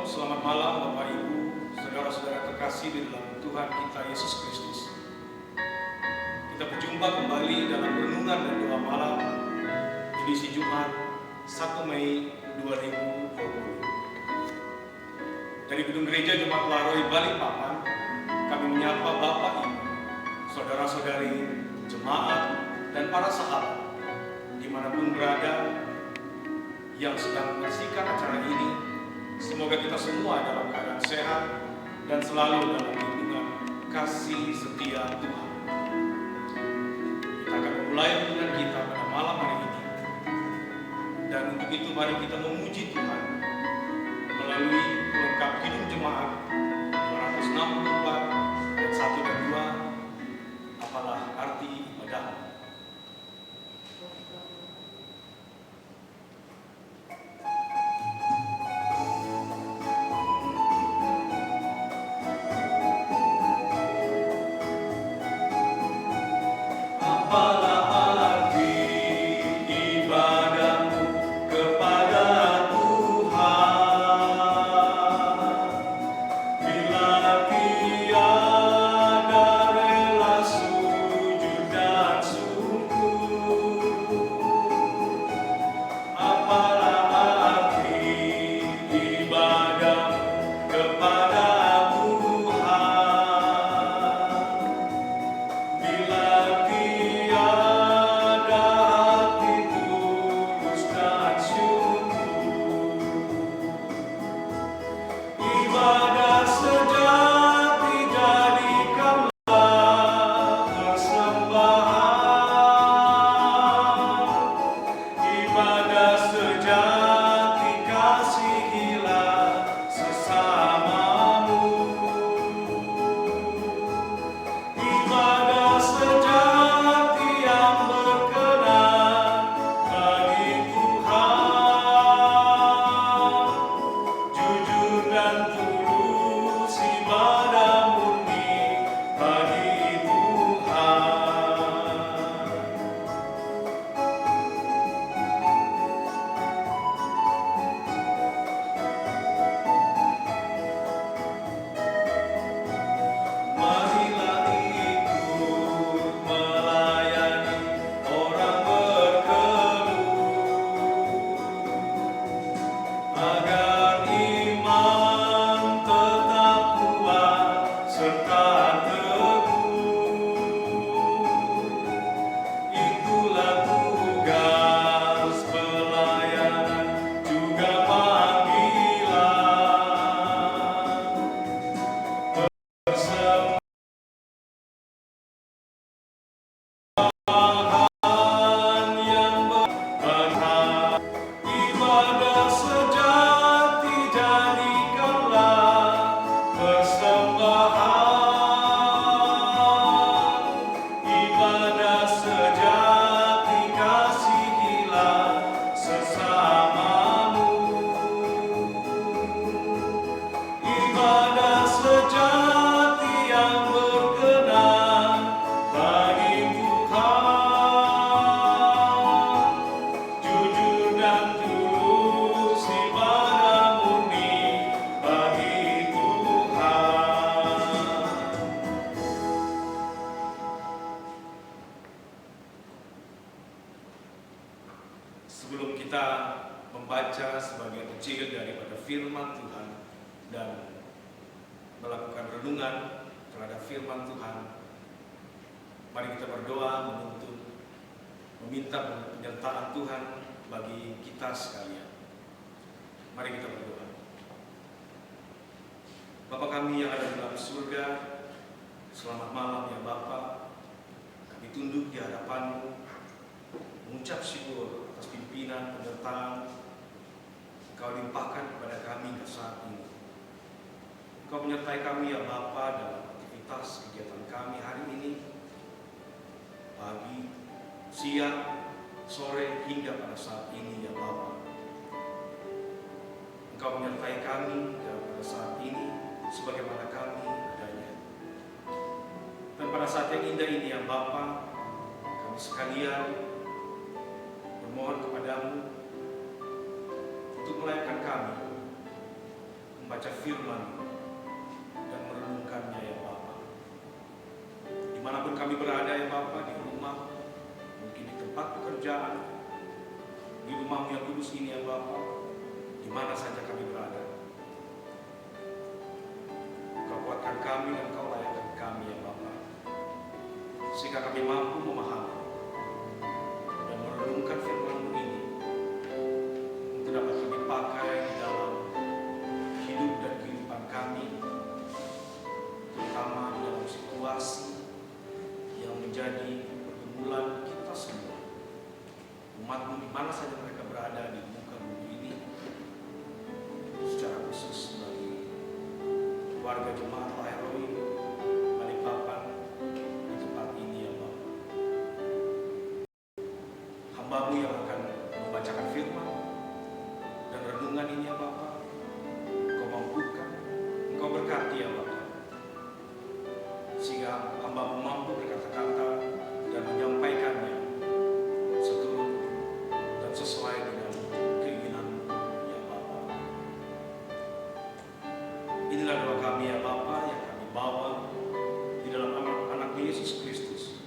Selamat malam Bapak Ibu, saudara-saudara terkasih di dalam Tuhan kita Yesus Kristus. Kita berjumpa kembali dalam renungan dan doa malam edisi Jumat 1 Mei 2020. Dari gedung gereja Jemaat Laroi Balikpapan, kami menyapa Bapak Ibu, saudara-saudari, jemaat, dan para sahabat dimanapun berada yang sedang menyaksikan acara ini. Semoga kita semua dalam keadaan sehat dan selalu dalam lindungan kasih setia Tuhan. Kita akan memulai renungan kita pada malam hari ini. Dan untuk itu mari kita memuji Tuhan melalui pelengkap Kidung Jemaat 264 ayat 1 dan 2. Apalah arti ibadah? Sebelum kita membaca sebagian kecil daripada firman Tuhan dan melakukan renungan terhadap firman Tuhan, mari kita berdoa meminta penyertaan Tuhan bagi kita sekalian. Mari kita berdoa. Bapa kami yang ada di dalam surga, selamat malam ya Bapa. Kami tunduk di hadapan-Mu, mengucap syukur atas pimpinan, penyertaan Engkau limpahkan kepada kami saat ini. Engkau menyertai kami ya Bapa dalam aktivitas kegiatan kami hari ini, pagi, siang, sore, hingga pada saat ini ya Bapa. Engkau menyertai kami pada saat ini sebagaimana kami adanya. Dan pada saat yang indah ini ya Bapa, kami sekalian memohon kepadamu untuk melayakkan kami membaca firman dan merenungkannya ya Bapa. Dimanapun kami berada ya Bapa, di rumah, mungkin di tempat pekerjaan, di rumah-Mu yang kudus ini ya Bapa, di mana saja kami berada. Kau kuatkan kami dan Kau layakan kami ya Bapa, sehingga kami mampu memahami dan merenungkan firman-Mu ini untuk dapat kami pakai di dalam hidup dan kehidupan kami, terutama di dalam situasi yang menjadi pergumulan kita semua. Umat-Mu di mana saja mereka berada di muka bumi ini, secara khusus bagi warga jemaat Laheroi Balikpapan di tempat ini ya Bapa. Hamba-Mu yang akan membacakan firman dan renungan ini ya Bapa, Engkau mampukan, Engkau berkati ya Bapa, sehingga hamba-Mu mampu berkata-kata dan menyampaikannya seturut dan sesuai dengan keinginan-Mu ya Bapa. Inilah doa kami ya Bapa yang kami bawa di dalam anak-anak Yesus Kristus,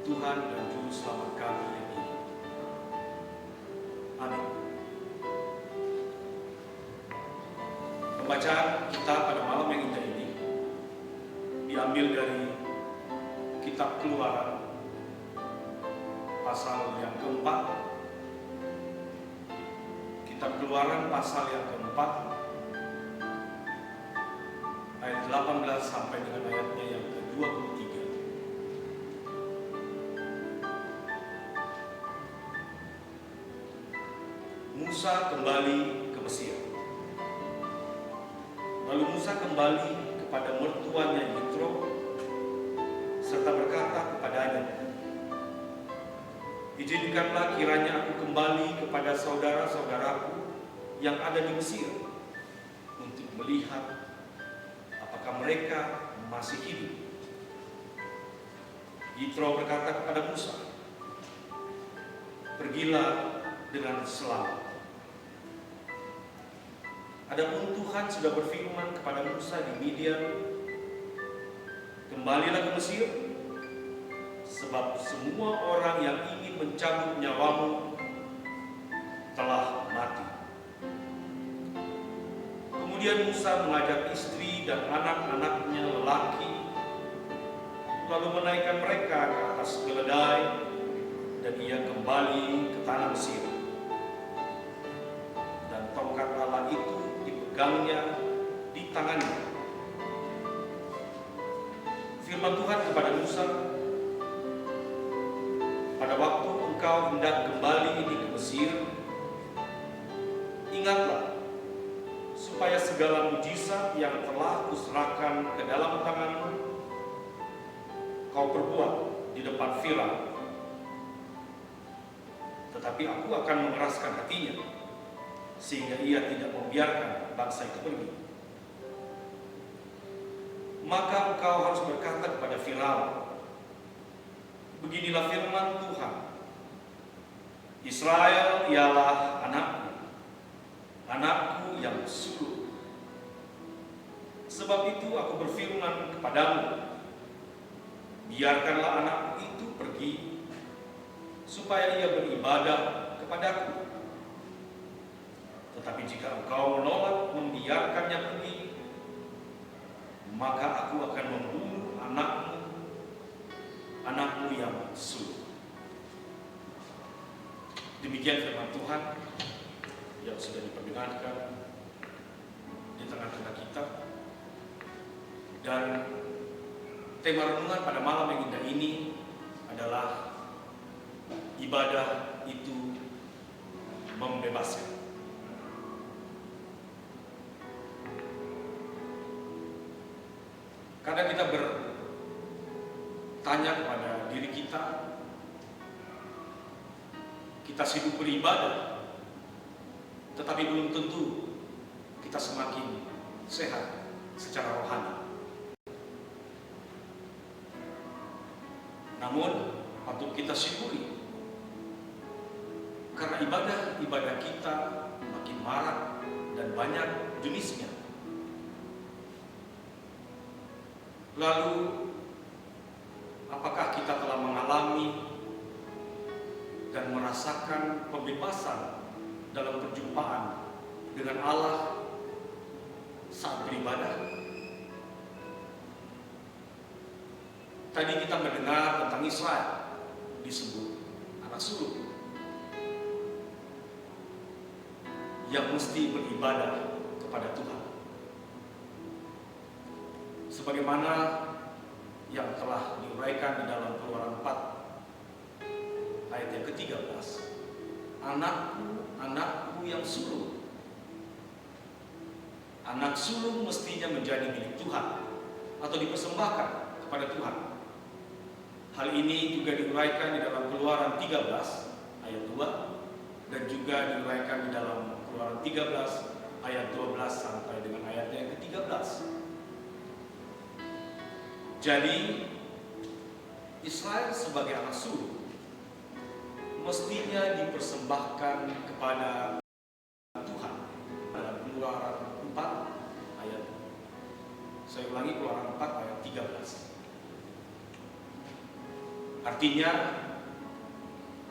Tuhan dan Juru Selamat kami yang ini. Amin. Pembacaan kita pada malam yang indah ini diambil dari Kitab Keluaran pasal yang keempat. Kitab Keluaran pasal yang keempat, ayat 18 sampai dengan ayatnya yang ke-23. Musa kembali ke Mesir. Lalu Musa kembali kepada mertuanya Yitro serta berkata kepadanya, "Izinkanlah kiranya aku kembali kepada saudara-saudaraku yang ada di Mesir untuk melihat apakah mereka masih hidup." Yitro berkata kepada Musa, "Pergilah dengan selamat." Adapun Tuhan sudah berfirman kepada Musa di Midian, "Kembalilah ke Mesir, sebab semua orang yang ingin mencabut nyawamu telah mati." Kemudian Musa mengajak istri dan anak-anaknya lelaki, lalu menaikkan mereka ke atas keledai, dan ia kembali ke tanah Mesir. Dan tongkat Allah itu dipegangnya di tangannya. Firman Tuhan kepada Musa, "Pada waktu engkau hendak kembali ini ke Mesir, ingatlah supaya segala mujizat yang telah kuserahkan ke dalam tanganmu kau perbuat di depan Firaun. Tetapi aku akan mengeraskan hatinya, sehingga ia tidak membiarkan bangsa itu pergi. Maka engkau harus berkata kepada Firaun, beginilah firman Tuhan, Israel ialah anakku, anakku yang sulung. Sebab itu aku berfirman kepadamu, biarkanlah anakku itu pergi, supaya ia beribadah kepadaku. Tetapi jika engkau menolak membiarkannya pergi, maka aku akan membunuh anakmu, anakmu yang sulung." Demikian firman Tuhan yang sudah diperdengarkan di tengah-tengah kita. Dan tema renungan pada malam yang indah ini adalah ibadah itu membebaskan. Karena kita bertanya kepada diri kita sibuk beribadah, tetapi belum tentu kita semakin sehat secara rohani. Namun patut kita syukuri, karena ibadah kita makin marak dan banyak jenisnya. Lalu, apakah kita telah mengalami dan merasakan pembebasan dalam perjumpaan dengan Allah saat beribadah? Tadi kita mendengar tentang Israel disebut anak sulung yang mesti beribadah kepada Tuhan, sebagaimana yang telah diuraikan di dalam Keluaran 4 ayat yang ke-13. Anakku, anakku yang sulung. Anak sulung mestinya menjadi milik Tuhan atau dipersembahkan kepada Tuhan. Hal ini juga diuraikan di dalam Keluaran 13 ayat 2 dan juga diuraikan di dalam Keluaran 13 ayat 12 sampai dengan ayat yang ke-13. Jadi Israel sebagai anak sulung mestinya dipersembahkan kepada Tuhan. Dalam Keluaran 4 ayat, saya ulangi, Keluaran 4 ayat 13. Artinya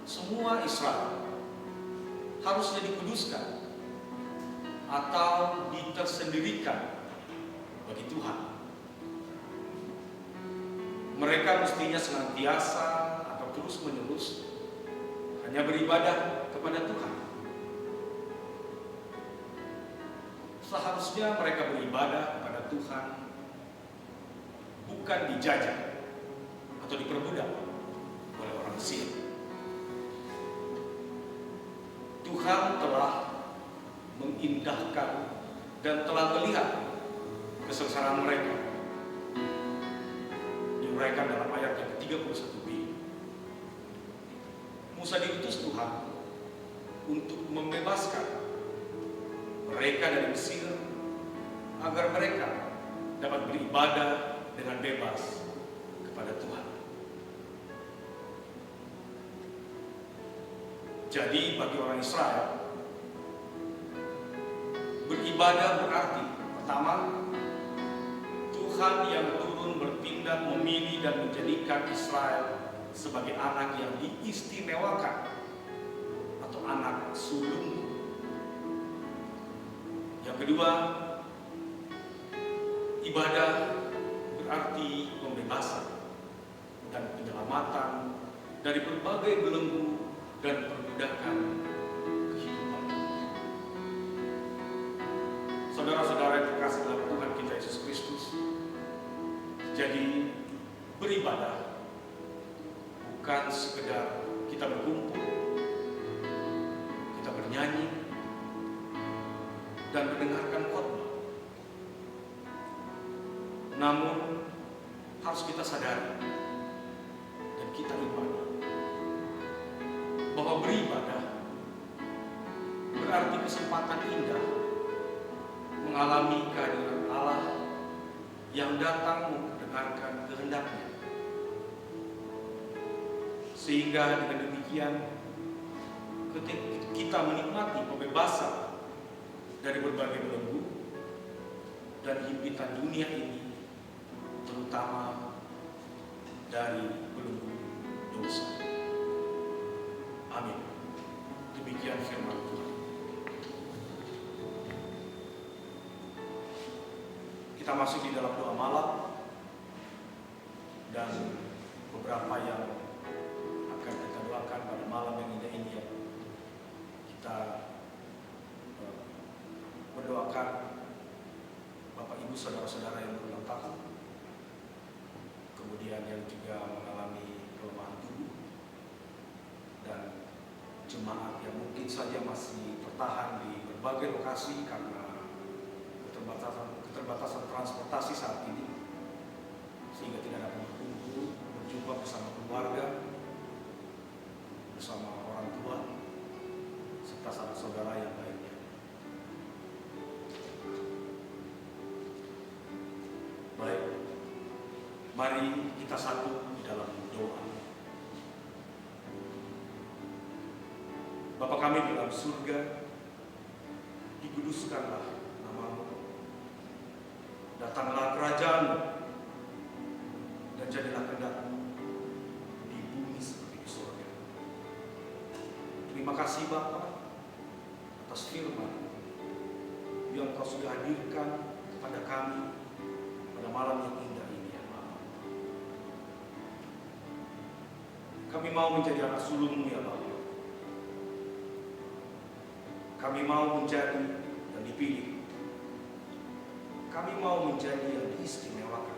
semua Israel harusnya dikuduskan atau ditersendirikan bagi Tuhan. Mereka mestinya senantiasa atau terus-menerus hanya beribadah kepada Tuhan. Seharusnya mereka beribadah kepada Tuhan, bukan dijajah atau diperbudak oleh orang Mesir. Tuhan telah mengindahkan dan telah melihat kesengsaraan mereka, diuraikan dalam ayat yang ke-31b. Musa diutus Tuhan untuk membebaskan mereka dari Mesir agar mereka dapat beribadah dengan bebas kepada Tuhan. Jadi bagi orang Israel, beribadah berarti pertama, Tuhan yang turun bertindak memilih dan menjadikan Israel sebagai anak yang diistimewakan atau anak sulung. Yang kedua, ibadah berarti pembebasan dan penyelamatan dari berbagai belenggu dan perbudakan kehidupan. Saudara-saudara yang terkasih dalam Tuhan kita Yesus Kristus, jadi beribadah bukan sekedar kita berkumpul, kita bernyanyi, dan mendengarkan khotbah. Namun harus kita sadari dan kita imani bahwa beribadah berarti kesempatan indah mengalami kehadiran Allah yang datang mendengarkan kehendaknya. Sehingga dengan demikian ketika kita menikmati pembebasan dari berbagai belenggu dan himpitan dunia ini, terutama dari belenggu dosa. Amin. Demikian firman Tuhan. Kita masuk di dalam doa malam dan beberapa yang akan kita doakan pada malam yang indah ini. Kita mendoakan Bapak Ibu saudara-saudara yang berulang tahun, kemudian yang juga mengalami kelemahan tubuh, dan jemaat yang mungkin saja masih bertahan di berbagai lokasi karena keterbatasan transportasi saat ini, sehingga tidak dapat berkumpul, berjumpa bersama keluarga, bersama orang tua, serta sanak saudara yang lainnya. Baik, mari kita satu di dalam doa. Bapa kami di dalam surga, dikuduskanlah namamu, datanglah kerajaan-Mu, kasih Bapa atas firman yang Kau sudah hadirkan kepada kami pada malam yang indah ini ya Bapa. Kami mau menjadi anak sulung-Mu ya Bapa. Kami mau menjadi yang dipilih. Kami mau menjadi yang diistimewakan.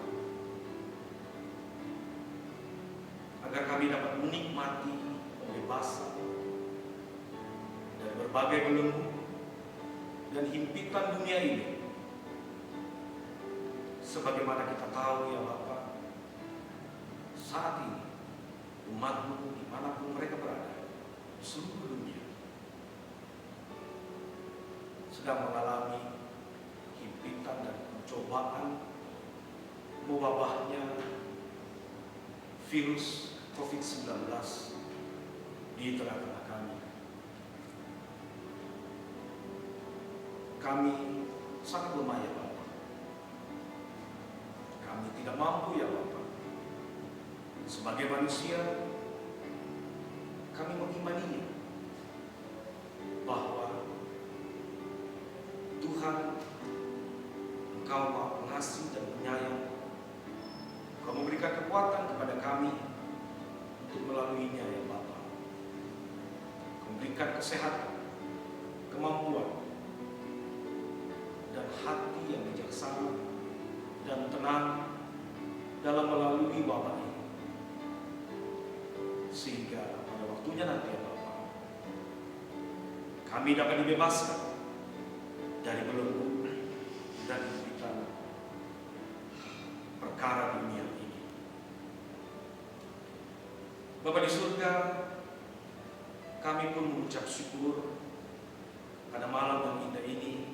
Agar kami dapat menikmati pembebasan dari berbagai belenggu dan himpitan dunia ini. Sebagaimana kita tahu ya Bapa, saat ini umat-Mu dimanapun mereka berada di seluruh dunia sedang mengalami himpitan dan pencobaan mewabahnya virus COVID-19 di tengah-tengah kami. Kami sangat lemah ya Bapa. Kami tidak mampu ya Bapa. Sebagai manusia, kami mengimaninya bahwa Tuhan, Engkau Maha Pengasih dan Penyayang. Engkau memberikan kekuatan kepada kami untuk melaluinya ya Bapa. Engkau memberikan kesehatan, kemampuan, dan hati yang bijaksana dan tenang dalam melalui wabah ini. Sehingga pada waktunya nanti ya Bapa, kami dapat dibebaskan dari belenggu dan himpitan perkara dunia ini. Bapa di surga, kami pun mengucap syukur pada malam yang indah ini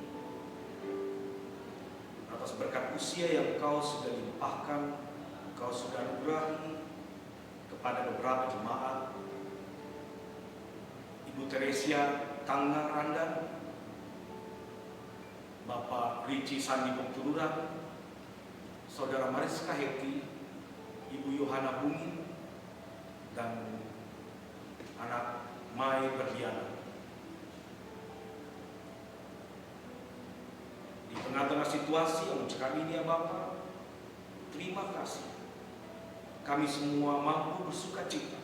atas berkat usia yang Kau sudah limpahkan, Kau sudah anugerahi kepada beberapa jemaat, Ibu Teresia Tangga Randan, Bapak Ricci Sandi Pengtururan, Saudara Mariska Heti, Ibu Yohana Bungin, dan anak Mai Berliana. Di tengah-tengah situasi yang mencekam ini ya Bapa, terima kasih. Kami semua mampu bersuka cita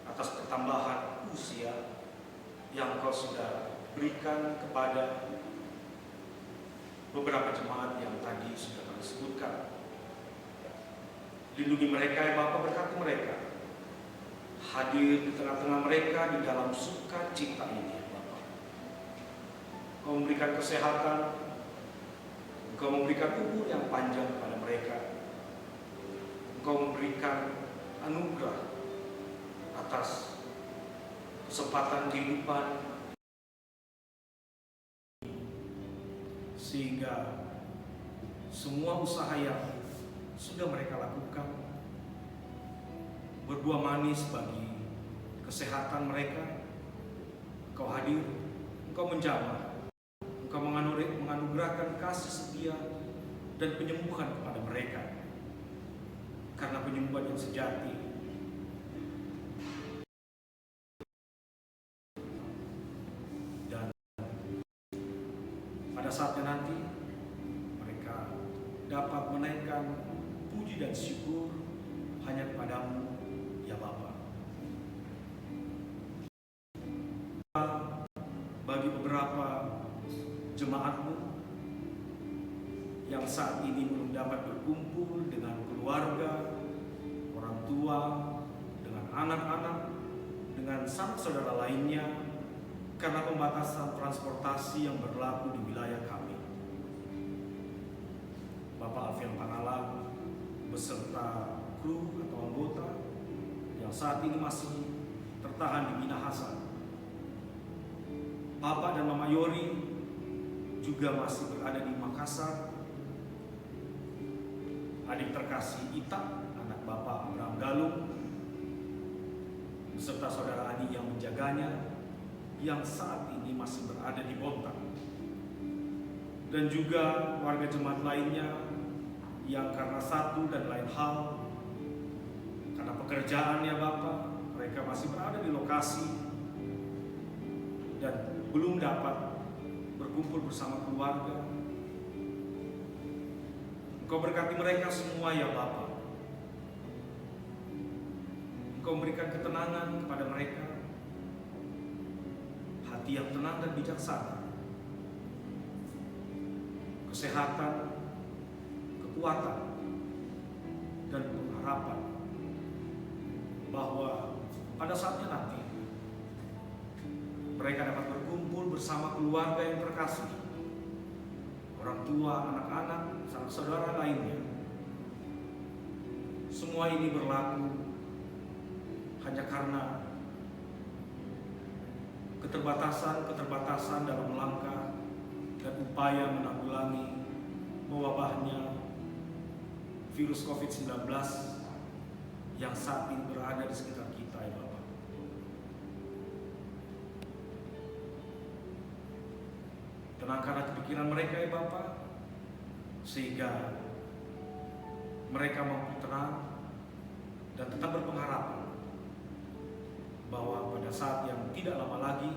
atas pertambahan usia yang Kau sudah berikan kepada beberapa jemaat yang tadi sudah kami sebutkan. Lindungi mereka ya Bapa, berkati mereka hadir di tengah-tengah mereka di dalam sukacita ini ya Bapa. Kau memberikan kesehatan, Engkau memberikan umur yang panjang kepada mereka, Engkau memberikan anugerah atas kesempatan kehidupan, sehingga semua usaha yang sudah mereka lakukan berbuah manis bagi kesehatan mereka. Engkau hadir, Engkau menjamah, Engkau menganugerahkan kasih setia dan penyembuhan kepada mereka. Karena penyembuhan yang sejati dan pada saatnya nanti mereka dapat menaikkan puji dan syukur hanya kepadamu ya Bapa. Bagi beberapa jemaat-Mu yang saat ini belum dapat berkumpul dengan keluarga, orang tua, dengan anak-anak, dengan sanak saudara lainnya karena pembatasan transportasi yang berlaku di wilayah kami. Bapak Alfian Pangalan beserta kru atau anggota yang saat ini masih tertahan di Minahasa. Bapak dan Mama Yori juga masih berada di Makassar. Adik terkasih Ita, anak Bapak Abraham Galung, beserta saudara Adi yang menjaganya, yang saat ini masih berada di Bontang. Dan juga warga jemaat lainnya yang karena satu dan lain hal, karena pekerjaannya Bapak, mereka masih berada di lokasi dan belum dapat berkumpul bersama keluarga. Engkau berkati mereka semua ya Bapa. Engkau memberikan ketenangan kepada mereka, hati yang tenang dan bijaksana, kesehatan, kekuatan, dan pengharapan bahwa pada saatnya nanti mereka dapat berkumpul bersama keluarga yang terkasih, orang tua, anak-anak, sanak saudara lainnya. Semua ini berlaku hanya karena keterbatasan dalam langkah dan upaya menanggulangi mewabahnya virus COVID-19 yang saat ini berada di sekitar kita ya Bapak. Tenangkanlah kepikiran mereka ya Bapak, sehingga mereka mampu tenang dan tetap berpengharapan bahwa pada saat yang tidak lama lagi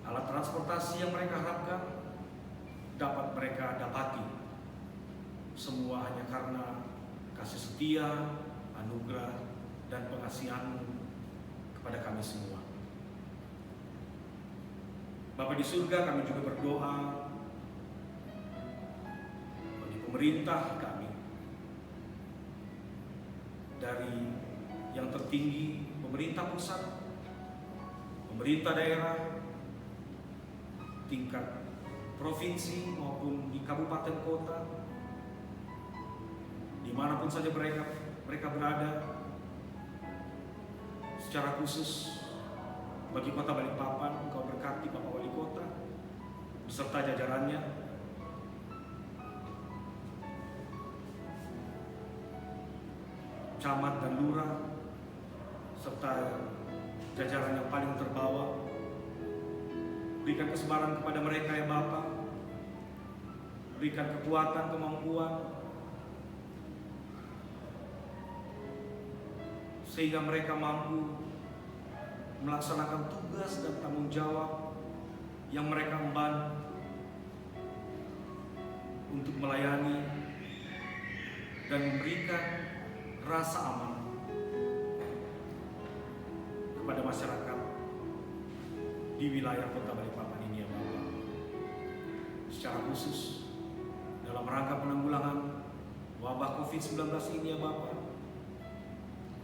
alat transportasi yang mereka harapkan dapat mereka dapati. Semua hanya karena kasih setia, anugerah, dan pengasihan-Mu kepada kami semua. Bapa di surga, kami juga berdoa bagi pemerintah kami, dari yang tertinggi, pemerintah pusat, pemerintah daerah, tingkat provinsi maupun di kabupaten kota, dimanapun saja mereka berada. Secara khusus bagi Kota Balikpapan, Engkau berkati Bapak Wali Kota beserta jajarannya, camat dan lurah, serta jajaran yang paling terbawah. Berikan kesabaran kepada mereka ya Bapa. Berikan kekuatan, kemampuan, sehingga mereka mampu melaksanakan tugas dan tanggung jawab yang mereka emban untuk melayani dan memberikan rasa aman kepada masyarakat di wilayah Kota Balikpapan ini ya Bapak. Secara khusus dalam rangka penanggulangan wabah COVID-19 ini ya Bapak,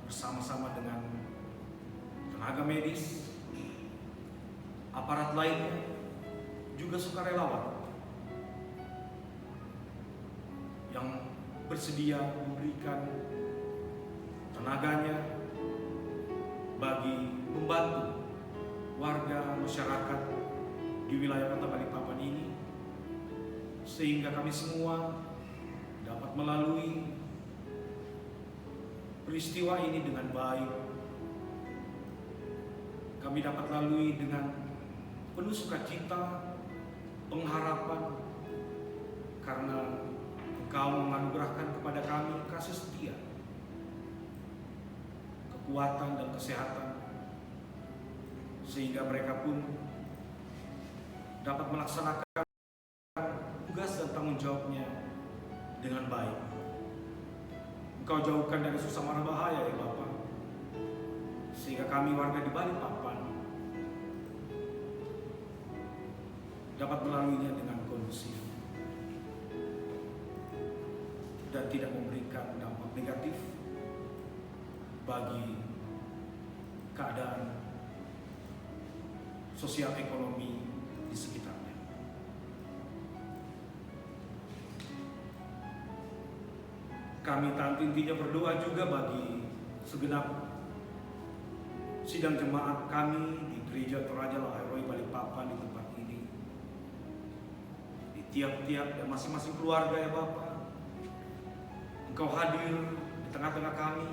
bersama-sama dengan tenaga medis, aparat lainnya, juga sukarelawan yang bersedia memberikan tenaganya bagi membantu warga masyarakat di wilayah Kota Balikpapan ini, sehingga kami semua dapat melalui peristiwa ini dengan baik. Kami dapat lalui dengan penuh sukacita, pengharapan, karena Engkau menganugerahkan kepada kami kasih setia, kekuatan dan kesehatan, sehingga mereka pun dapat melaksanakan tugas dan tanggung jawabnya dengan baik. Engkau jauhkan dari susah mara bahaya ya Bapak, sehingga kami warga di Balikpapan dapat melaluinya dengan kondusif dan tidak memberikan dampak negatif bagi keadaan sosial ekonomi di sekitarnya. Kami tak intinya berdoa juga bagi segenap sidang jemaat kami di Gereja Toraja Lahairoi Balikpapan di tempat ini, di tiap-tiap dan masing-masing keluarga ya Bapak. Engkau hadir di tengah-tengah kami,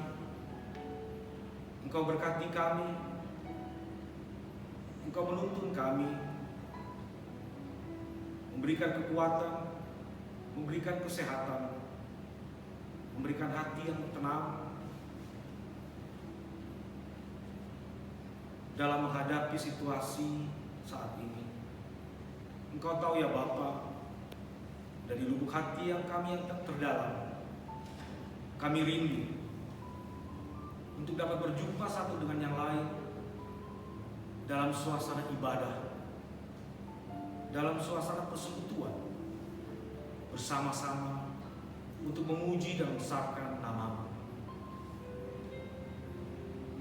Engkau berkati kami, Engkau menuntun kami, memberikan kekuatan, memberikan kesehatan, memberikan hati yang tenang, dalam menghadapi situasi saat ini. Engkau tahu ya Bapa, dari lubuk hati yang kami yang terdalam, kami rindu untuk dapat berjumpa satu dengan yang lain dalam suasana ibadah, dalam suasana persekutuan, bersama-sama untuk memuji dan membesarkan nama-Mu.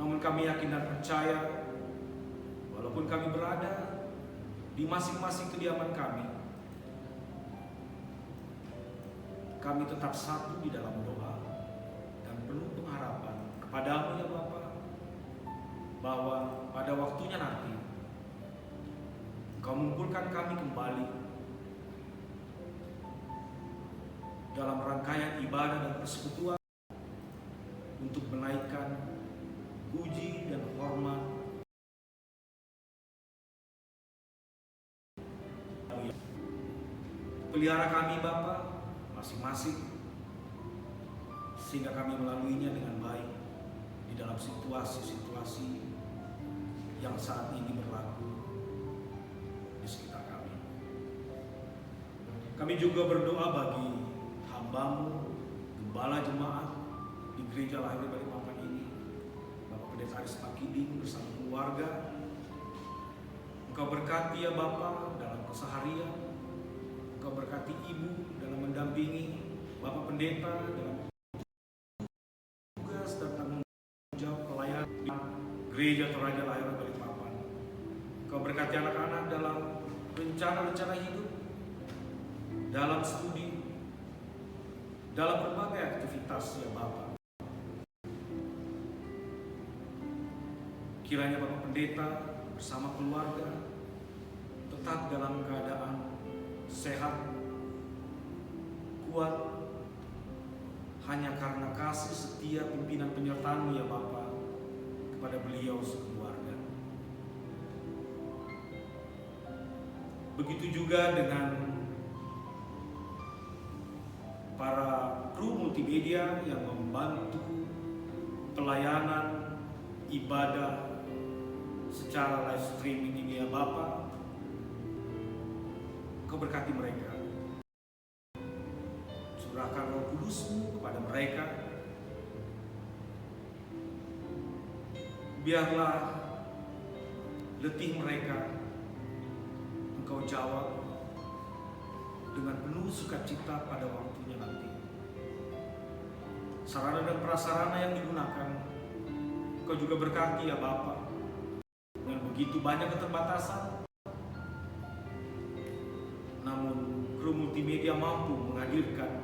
Namun kami yakin dan percaya, walaupun kami berada di masing-masing kediaman kami tetap satu di dalam doa dan penuh pengharapan kepada-Mu ya Bapa, bahwa pada waktunya nanti Engkau mengumpulkan kami kembali dalam rangkaian ibadah dan persekutuan untuk menaikkan puji dan hormat. Pelihara kami Bapa masing-masing, sehingga kami melaluinya dengan baik di dalam situasi-situasi yang saat ini berlaku di sekitar kami. Kami juga berdoa bagi hamba-Mu, Gembala Jemaat di Gereja Lahir Balikpapan ini, Bapak Pendeta Aris Pakiding bersama keluarga. Engkau berkati ya Bapa dalam keseharian, Engkau berkati Ibu dalam mendampingi Bapak Pendeta dalam tugas dan tanggung jawab pelayanan di Gereja Toraja Lahir Balikpapan. Engkau berkati anak-anak dalam rencana-rencana hidup, dalam studi, dalam berbagai aktivitas ya Bapa. Kiranya Bapak Pendeta bersama keluarga tetap dalam keadaan sehat, kuat, hanya karena kasih setia pimpinan penyertaan-Mu ya Bapa kepada beliau sekeluarga. Begitu juga dengan para kru multimedia yang membantu pelayanan ibadah secara live streaming ini ya Bapa. Kau berkati mereka, curahkan Roh Kudus-Mu kepada mereka. Biarlah letih mereka Engkau jawab dengan penuh sukacita pada waktunya nanti. Sarana dan prasarana yang digunakan Engkau juga berkati ya Bapa. Dengan begitu banyak keterbatasan, namun kru multimedia mampu menghadirkan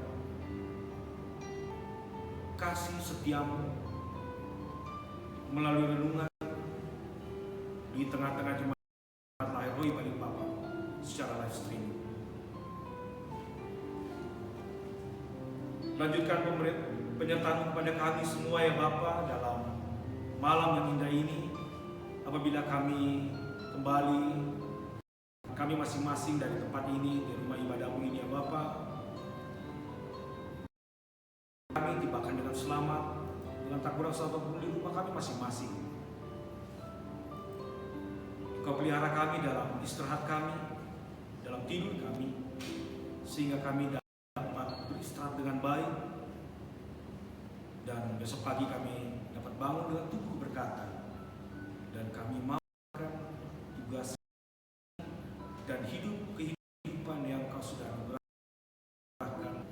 kasih setiamu melalui renungan di tengah-tengah jemaat Lahir Roy Balikpapan secara live streaming. Lanjutkan penyertaan kepada kami semua ya Bapa dalam malam yang indah ini, apabila kami kembali, kami masing-masing dari tempat ini, di rumah ibadah-Mu ini ya Bapa, kami tibakan dengan selamat, dengan tak kurang satupun di rumah kami masing-masing. Engkau pelihara kami dalam istirahat kami, dalam tidur kami, sehingga kami dapat beristirahat dengan baik, dan besok pagi kami dapat bangun dengan tubuh berkata, dan kami mau tugas dan hidup kehidupan yang Kau sudah anugerahkan.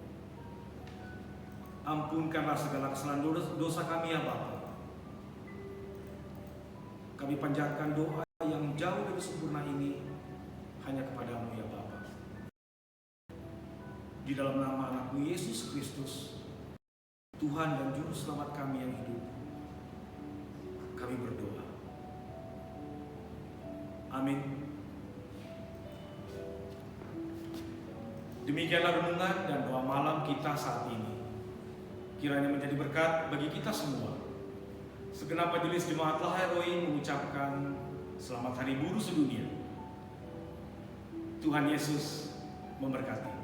Ampunkanlah segala kesalahan dosa kami ya Bapa. Kami panjatkan doa yang jauh dari sempurna ini hanya kepada-Mu ya Bapa. Di dalam nama anak-Mu Yesus Kristus, Tuhan dan Juru Selamat kami yang hidup, kami berdoa. Amin. Demikianlah renungan dan doa malam kita saat ini. Kiranya menjadi berkat bagi kita semua. Segenap majelis jemaat Lahir Roy mengucapkan selamat Hari Buruh Sedunia. Tuhan Yesus memberkati.